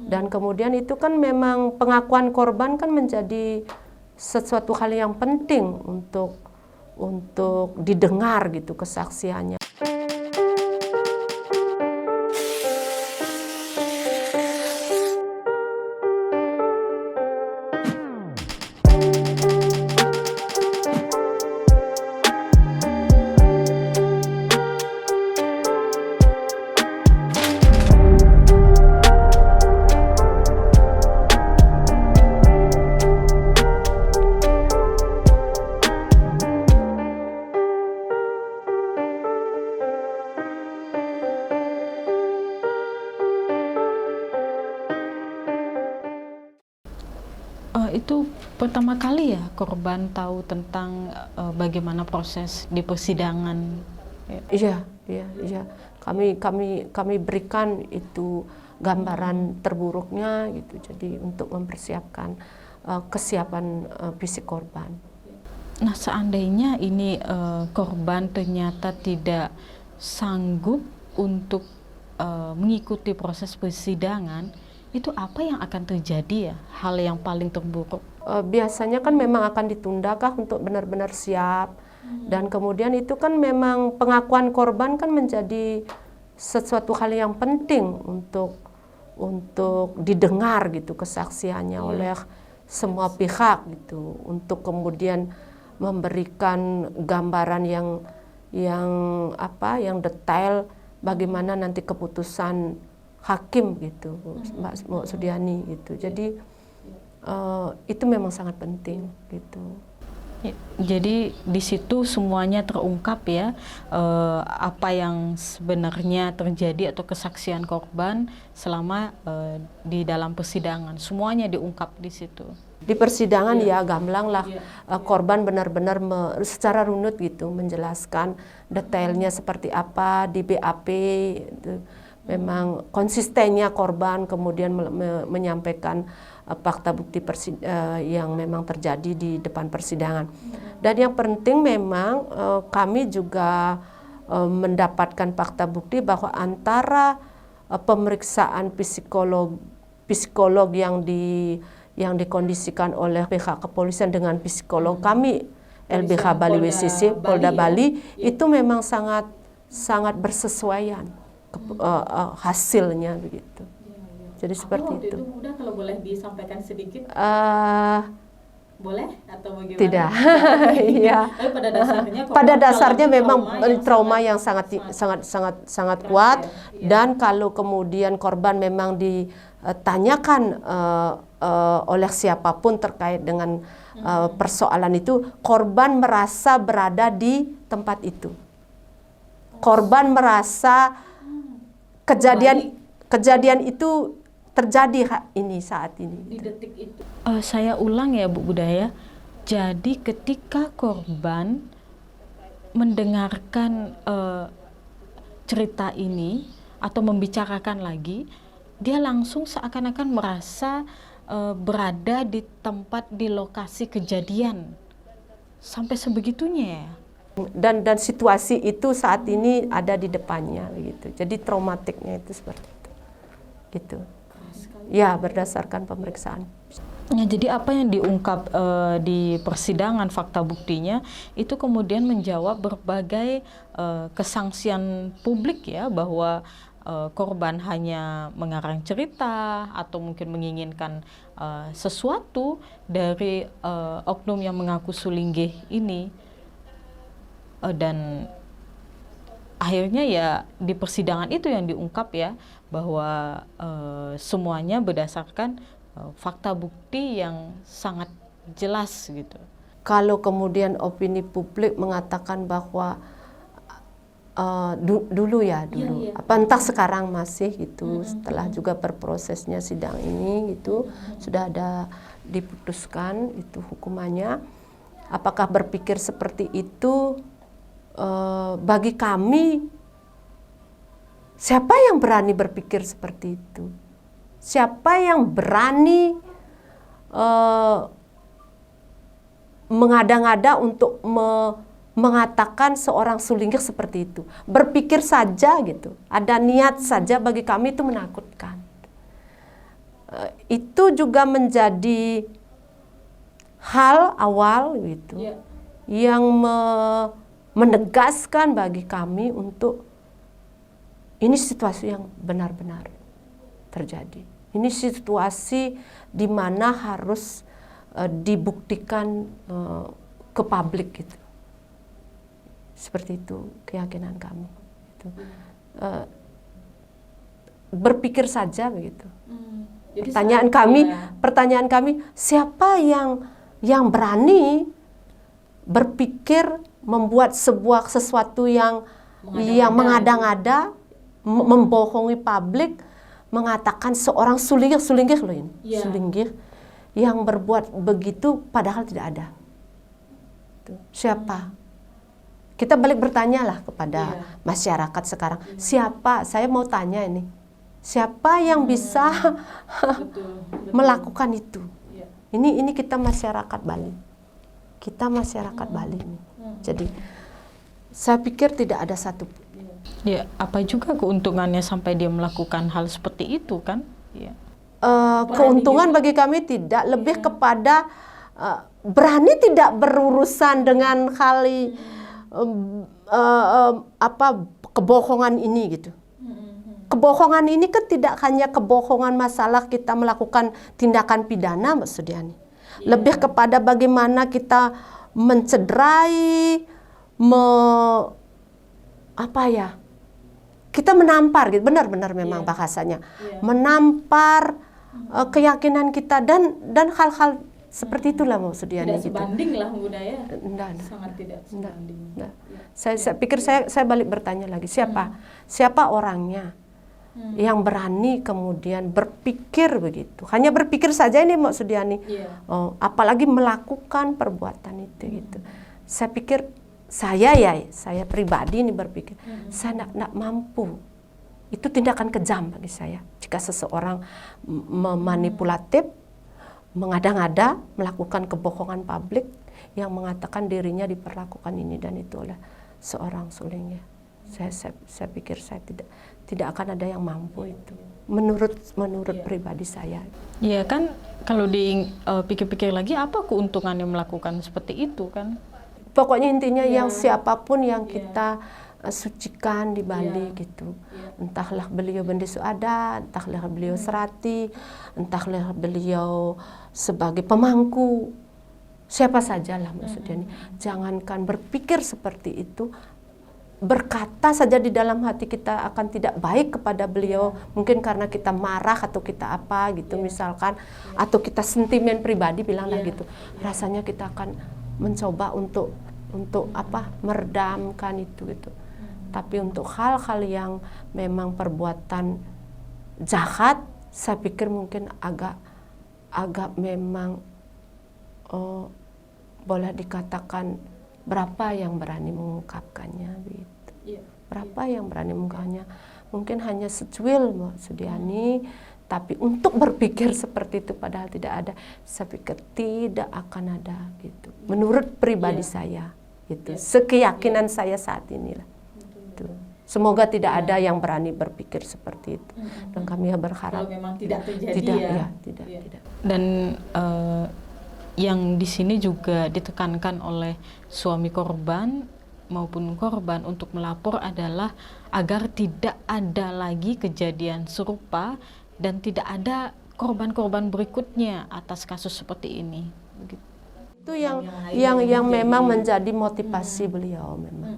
Dan kemudian itu kan memang pengakuan korban kan menjadi sesuatu hal yang penting untuk didengar gitu kesaksiannya. Itu pertama kali ya korban tahu tentang bagaimana proses di persidangan. Iya. Kami berikan itu gambaran terburuknya gitu. Jadi untuk mempersiapkan kesiapan fisik korban. Nah, seandainya ini korban ternyata tidak sanggup untuk mengikuti proses persidangan, itu apa yang akan terjadi ya, hal yang paling terburuk? Biasanya kan memang akan ditundakah untuk benar-benar siap, dan kemudian itu kan memang pengakuan korban kan menjadi sesuatu hal yang penting untuk didengar gitu kesaksiannya oleh semua pihak gitu, untuk kemudian memberikan gambaran yang detail bagaimana nanti keputusan hakim gitu, Mbak Sudiani gitu. Jadi itu memang sangat penting gitu. Jadi di situ semuanya terungkap ya, apa yang sebenarnya terjadi atau kesaksian korban selama di dalam persidangan, semuanya diungkap di situ. Di persidangan ya gamblang lah, korban benar-benar secara runut gitu menjelaskan detailnya seperti apa di BAP. Gitu. Memang konsistennya korban kemudian menyampaikan fakta bukti yang memang terjadi di depan persidangan. Dan yang penting memang kami juga mendapatkan fakta bukti bahwa antara pemeriksaan psikolog yang dikondisikan oleh pihak kepolisian dengan psikolog kami LBH Bali WCC Polda Bali itu memang sangat bersesuaian hasilnya begitu. Jadi seperti itu. Mudah kalau boleh disampaikan sedikit. Boleh atau bagaimana? Tidak. Iya. Pada dasarnya memang trauma yang sangat kuat, dan kalau kemudian korban memang ditanyakan oleh siapapun terkait dengan persoalan itu, korban merasa berada di tempat itu. Korban merasa kejadian itu terjadi saat ini. Di detik itu. Saya ulang ya Bu Budaya. Jadi ketika korban mendengarkan cerita ini atau membicarakan lagi, dia langsung seakan-akan merasa berada di tempat, di lokasi kejadian. Sampai sebegitunya ya. Dan situasi itu saat ini ada di depannya gitu. Jadi traumatiknya itu seperti itu. Gitu. Ya, berdasarkan pemeriksaan. Ya, jadi apa yang diungkap di persidangan fakta buktinya itu kemudian menjawab berbagai kesangsian publik ya, bahwa korban hanya mengarang cerita atau mungkin menginginkan sesuatu dari oknum yang mengaku Sulinggih ini. Dan akhirnya ya di persidangan itu yang diungkap ya, bahwa semuanya berdasarkan fakta bukti yang sangat jelas gitu. Kalau kemudian opini publik mengatakan bahwa dulu, entah sekarang masih gitu, setelah juga berprosesnya sidang ini gitu, sudah ada diputuskan itu hukumannya. Apakah berpikir seperti itu? Bagi kami, siapa yang berani berpikir seperti itu? Siapa yang berani mengada-ngada untuk mengatakan seorang Sulinggih seperti itu? Berpikir saja gitu, ada niat saja bagi kami itu menakutkan. itu juga menjadi hal awal gitu yang menegaskan bagi kami untuk ini situasi yang benar-benar terjadi. Ini situasi di mana harus dibuktikan ke publik gitu. Seperti itu keyakinan kami. Gitu. Berpikir saja begitu. Jadi Pertanyaan kami, siapa yang berani berpikir membuat sesuatu yang mengada-ngada, membohongi publik, mengatakan seorang sulinggir loh ini, sulinggir yang berbuat begitu padahal tidak ada. Tuh, siapa? Kita balik bertanya lah kepada masyarakat sekarang, siapa? Saya mau tanya ini, siapa yang bisa melakukan itu? Ini kita masyarakat Bali. Kita masyarakat Bali ini. Jadi saya pikir tidak ada satu. Ya, apa juga keuntungannya sampai dia melakukan hal seperti itu kan? Ya. Keuntungan bagi kami tidak, lebih kepada berani tidak berurusan dengan hal kebohongan ini gitu. Kebohongan ini kan tidak hanya kebohongan masalah kita melakukan tindakan pidana, Mbak Sudiani. Lebih kepada bagaimana kita mencederai, kita menampar gitu, benar-benar memang bahasanya, menampar keyakinan kita dan hal-hal seperti itulah Mbak Sudiani. Tidak sebanding lah budaya. Sangat tidak sebanding. Saya pikir saya balik bertanya lagi, siapa orangnya yang berani kemudian berpikir begitu, hanya berpikir saja ini Mbak Sudiani, apalagi melakukan perbuatan itu gitu. Saya pikir saya pribadi ini berpikir saya tidak mampu. Itu tindakan kejam bagi saya jika seseorang memanipulatif, mengada-ngada, melakukan kebohongan publik yang mengatakan dirinya diperlakukan ini dan itu oleh seorang sulingnya. Saya pikir saya tidak akan ada yang mampu itu. Menurut pribadi saya. Iya kan, kalau dipikir-pikir lagi apa keuntungannya melakukan seperti itu kan? Pokoknya intinya yang siapapun yang kita sucikan di Bali gitu. Entahlah beliau Bendesu Adat, entahlah beliau Serati, entahlah beliau sebagai pemangku. Siapa sajalah maksudnya. Jangankan berpikir seperti itu, berkata saja di dalam hati kita akan tidak baik kepada beliau, mungkin karena kita marah atau kita apa gitu misalkan, atau kita sentimen pribadi bilanglah gitu, rasanya kita akan mencoba untuk meredamkan itu gitu. Tapi untuk hal-hal yang memang perbuatan jahat, saya pikir mungkin agak memang boleh dikatakan berapa yang berani mengungkapkannya gitu. Berapa yang berani mengungkapkannya? Mungkin hanya secuil Mbak Sudiani, tapi untuk berpikir seperti itu padahal tidak ada, saya pikir tidak akan ada gitu. Menurut pribadi saya gitu. Sekeyakinan saya saat inilah. Gitu. Semoga tidak ada yang berani berpikir seperti itu. Dan kami berharap kalau memang tidak terjadi tidak. Dan yang di sini juga ditekankan oleh suami korban maupun korban untuk melapor adalah agar tidak ada lagi kejadian serupa dan tidak ada korban-korban berikutnya atas kasus seperti ini. Begitu. Itu yang memang menjadi motivasi beliau memang.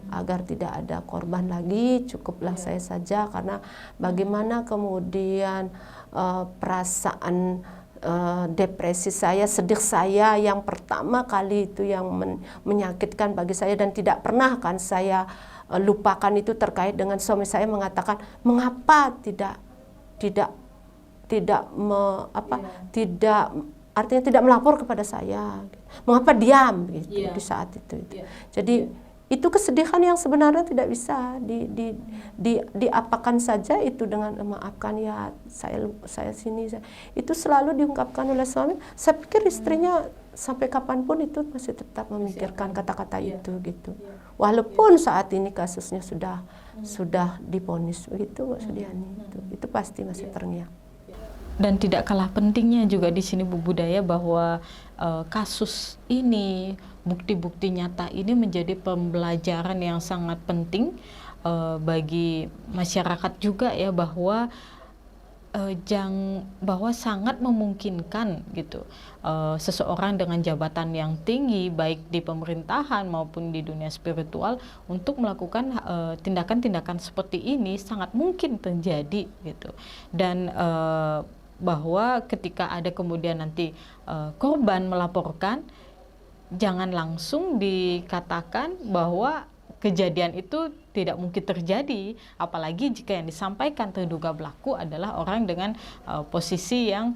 Agar tidak ada korban lagi, cukuplah saya saja, karena bagaimana kemudian perasaan depresi saya, sedih saya yang pertama kali itu yang menyakitkan bagi saya dan tidak pernah kan saya lupakan itu terkait dengan suami saya mengatakan mengapa tidak artinya tidak melapor kepada saya, mengapa diam gitu di saat itu. Jadi itu kesedihan yang sebenarnya tidak bisa diapakan saja itu dengan memaafkan ya saya sini. Itu selalu diungkapkan oleh suami. Saya pikir istrinya sampai kapanpun itu masih tetap memikirkan kata-kata itu gitu. Walaupun saat ini kasusnya sudah divonis begitu Mbak Sudiani, itu pasti masih terngiang. Dan tidak kalah pentingnya juga di sini Bu Budaya bahwa kasus ini, bukti-bukti nyata ini menjadi pembelajaran yang sangat penting bagi masyarakat juga ya, bahwa bahwa sangat memungkinkan gitu seseorang dengan jabatan yang tinggi baik di pemerintahan maupun di dunia spiritual untuk melakukan tindakan-tindakan seperti ini sangat mungkin terjadi gitu. Dan bahwa ketika ada kemudian nanti korban melaporkan, jangan langsung dikatakan bahwa kejadian itu tidak mungkin terjadi, apalagi jika yang disampaikan terduga pelaku adalah orang dengan posisi yang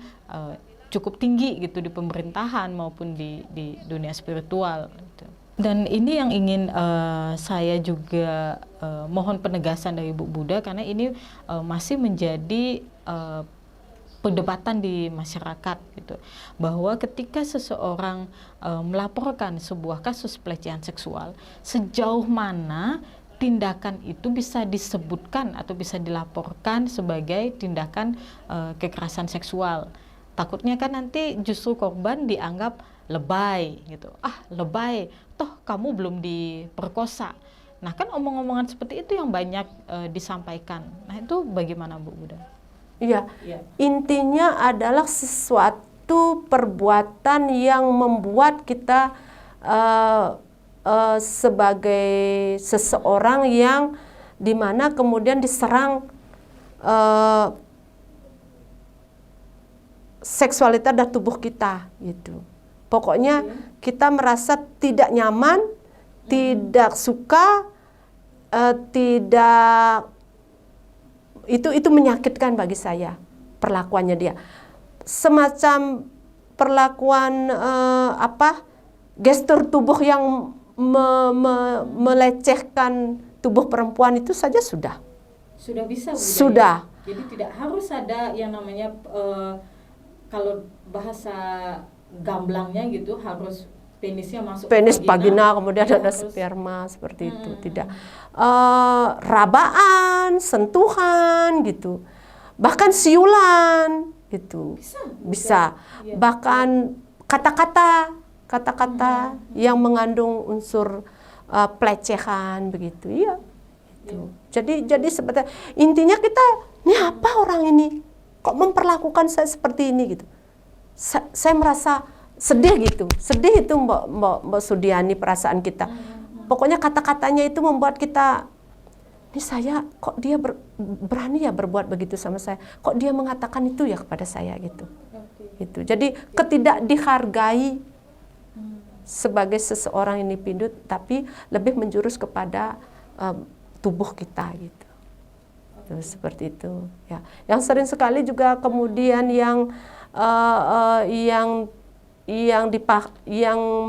cukup tinggi gitu di pemerintahan maupun di dunia spiritual gitu. Dan ini yang ingin saya juga mohon penegasan dari Bu Buddha, karena ini masih menjadi perdebatan di masyarakat gitu, bahwa ketika seseorang melaporkan sebuah kasus pelecehan seksual, sejauh mana tindakan itu bisa disebutkan atau bisa dilaporkan sebagai tindakan kekerasan seksual. Takutnya kan nanti justru korban dianggap lebay gitu, lebay, toh kamu belum diperkosa. Nah kan omong-omongan seperti itu yang banyak disampaikan. Nah itu bagaimana Bu Buddha? Iya, intinya adalah sesuatu perbuatan yang membuat kita sebagai seseorang yang dimana kemudian diserang seksualitas dan tubuh kita gitu. Pokoknya kita merasa tidak nyaman, tidak suka, tidak, itu menyakitkan bagi saya perlakuannya dia. Semacam perlakuan gestur tubuh yang melecehkan tubuh perempuan itu saja sudah bisa Bu, sudah. Jadi tidak harus ada yang namanya kalau bahasa gamblangnya gitu harus penisnya masuk penis ke vagina, kemudian ya, ada sperma seperti itu, tidak rabaan, sentuhan gitu, bahkan siulan gitu bisa. Ya. Bahkan kata-kata yang mengandung unsur pelecehan begitu, iya gitu. Jadi seperti intinya kita, ini apa orang ini kok memperlakukan saya seperti ini gitu. Saya merasa sedih gitu, sedih itu Mbak Sudiani perasaan kita. Pokoknya kata-katanya itu membuat kita, ini saya kok dia berani ya berbuat begitu sama saya, kok dia mengatakan itu ya kepada saya gitu. Gitu. Jadi ketidak dihargai sebagai seseorang individu, tapi lebih menjurus kepada tubuh kita gitu. Seperti itu ya. Yang sering sekali juga kemudian yang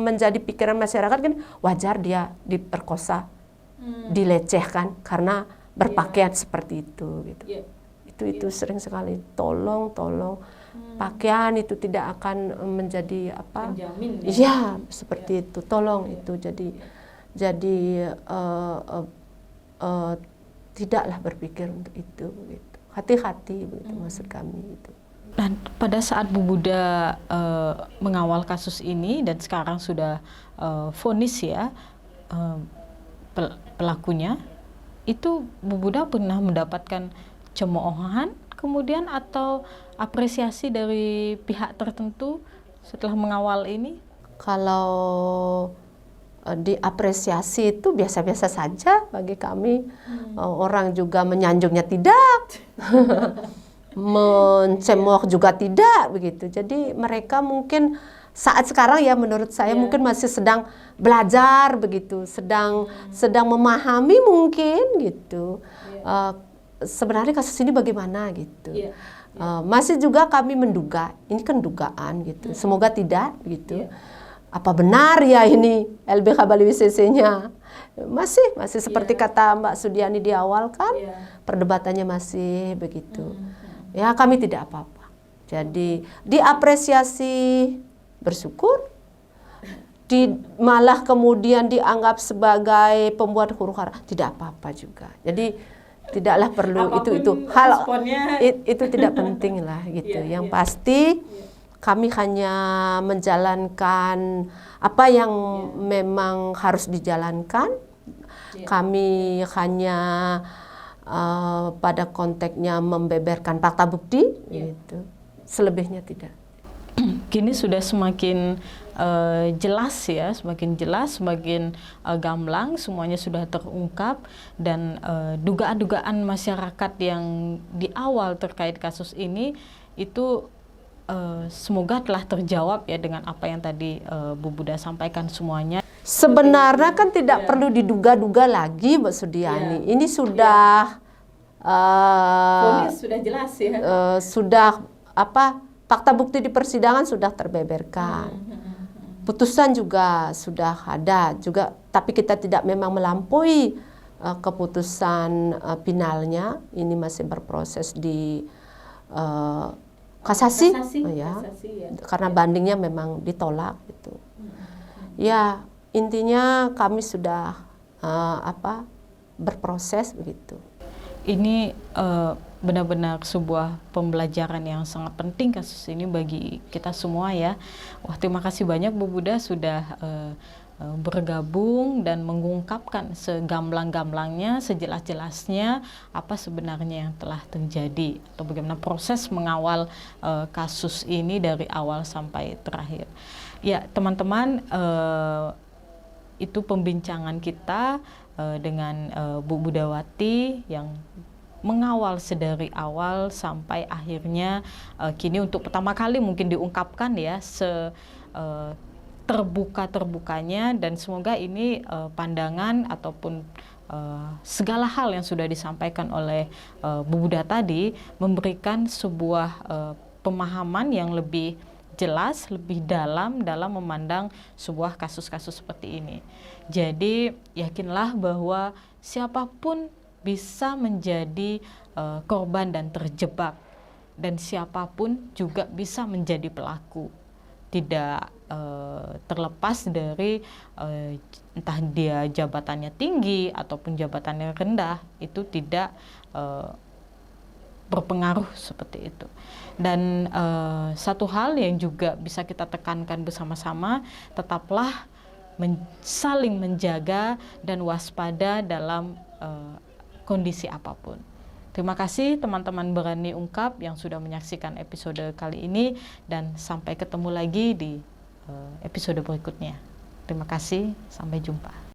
menjadi pikiran masyarakat kan, wajar dia diperkosa, dilecehkan karena berpakaian seperti itu gitu. Itu sering sekali. Tolong pakaian itu tidak akan menjadi apa? Menjamin, ya seperti itu. Tolong itu jadi tidaklah berpikir untuk itu begitu. Hati-hati begitu maksud kami itu. Dan pada saat Bu Buddha mengawal kasus ini dan sekarang sudah vonis ya pelakunya, itu Bu Buddha pernah mendapatkan cemoohan kemudian atau apresiasi dari pihak tertentu setelah mengawal ini? Kalau diapresiasi itu biasa-biasa saja bagi kami. Orang juga menyanjungnya tidak. Mencemooh juga tidak begitu. Jadi mereka mungkin saat sekarang ya menurut saya mungkin masih sedang belajar begitu, sedang memahami mungkin gitu. Sebenarnya kasus ini bagaimana gitu. Masih juga kami menduga, ini kan dugaan gitu. Semoga tidak gitu. Apa benar ya ini LBH Bali WCC-nya? Masih seperti kata Mbak Sudiani di awal kan, perdebatannya masih begitu. Ya kami tidak apa-apa. Jadi diapresiasi, bersyukur, malah kemudian dianggap sebagai pembuat huru hara, tidak apa-apa juga. Jadi tidaklah perlu Apapun itu hal responnya. itu tidak penting lah gitu. Iya, Yang iya. pasti kami hanya menjalankan apa yang memang harus dijalankan. Kami hanya pada konteksnya membeberkan fakta bukti gitu. Selebihnya tidak. Kini sudah semakin jelas ya, semakin jelas, semakin gamblang, semuanya sudah terungkap, dan dugaan-dugaan masyarakat yang di awal terkait kasus ini itu semoga telah terjawab ya dengan apa yang tadi Bu Buddha sampaikan semuanya. Sebenarnya kan tidak perlu diduga-duga lagi, Mbak Sudiani. Ini sudah Vonis sudah jelas ya. sudah fakta bukti di persidangan sudah terbeberkan. Putusan juga sudah ada juga, tapi kita tidak memang melampaui keputusan finalnya. Ini masih berproses di kasasi, ya. Karena bandingnya memang ditolak gitu. Ya, intinya kami sudah berproses begitu. Ini benar-benar sebuah pembelajaran yang sangat penting kasus ini bagi kita semua ya. Wah, terima kasih banyak Bu Buddha sudah bergabung dan mengungkapkan segamblang-gamblangnya, sejelas-jelasnya apa sebenarnya yang telah terjadi atau bagaimana proses mengawal kasus ini dari awal sampai terakhir. Ya, teman-teman, itu pembincangan kita dengan Bu Buddhawati yang mengawal sedari awal sampai akhirnya kini untuk pertama kali mungkin diungkapkan ya terbuka-terbukanya, dan semoga ini pandangan ataupun segala hal yang sudah disampaikan oleh Bu Buddha tadi memberikan sebuah pemahaman yang lebih jelas, lebih dalam memandang sebuah kasus-kasus seperti ini. Jadi yakinlah bahwa siapapun bisa menjadi korban dan terjebak, dan siapapun juga bisa menjadi pelaku. Tidak terlepas dari entah dia jabatannya tinggi ataupun jabatannya rendah, itu tidak berpengaruh seperti itu. Dan satu hal yang juga bisa kita tekankan bersama-sama, tetaplah saling menjaga dan waspada dalam kondisi apapun. Terima kasih teman-teman Berani Ungkap yang sudah menyaksikan episode kali ini, dan sampai ketemu lagi di episode berikutnya. Terima kasih, sampai jumpa.